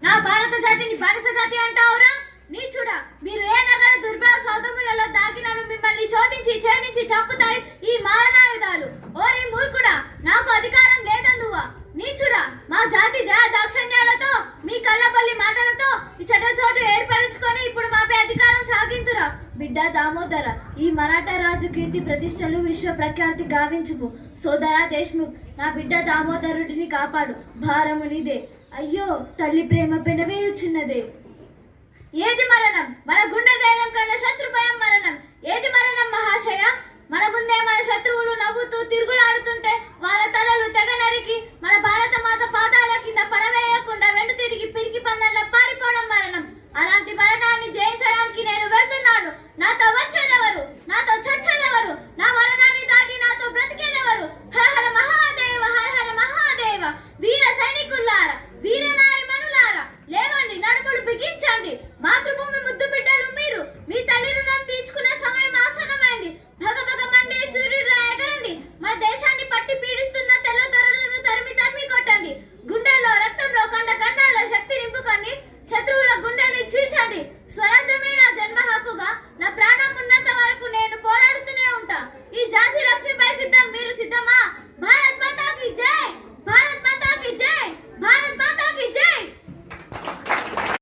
నా భారత జాతిని బానిస జాతి అంటావురా? నీచుడా, మీరు ఏ నగర దుర్భర సౌధములలో దాగినను మిమ్మల్ని శోధించి ఛేదించి చంపుతాయి ఈ మారణాయుధాలు. ఓరి మూర్ఖుడా, నాకు అధికారం లేదందువా? నీచుడా, మా జాతి దాక్షణ్యాలతో మీ కళ్ళబల్లి మాటలతో ఈ చోటు ఏర్పరచుకొని ఇప్పుడు మాపై అధికారం సాగింతురా. బిడ్డ దామోదర, ఈ మరాఠా రాజు కీర్తి ప్రతిష్టలు విశ్వ ప్రఖ్యాతి గావించుము. సోదరా దేశ్ముఖ్, నా బిడ్డ దామోదరుడిని కాపాడు. భారము నీదే. అయ్యో, తల్లి ప్రేమ పెనవేయుచున్నదే. ఏది మరణం? మన గుండె ధైర్యం కన్నా శత్రు భయం మరణం. ఏది మరణం మహాశయ? మన ముందే మన శత్రువులు నవ్వుతూ తిరుగులాడుతుంటే వాళ్ళ తలలు తెగ నరికి మన భారత మాత పాదాల కింద పడవేయకుండా వెండు తిరిగి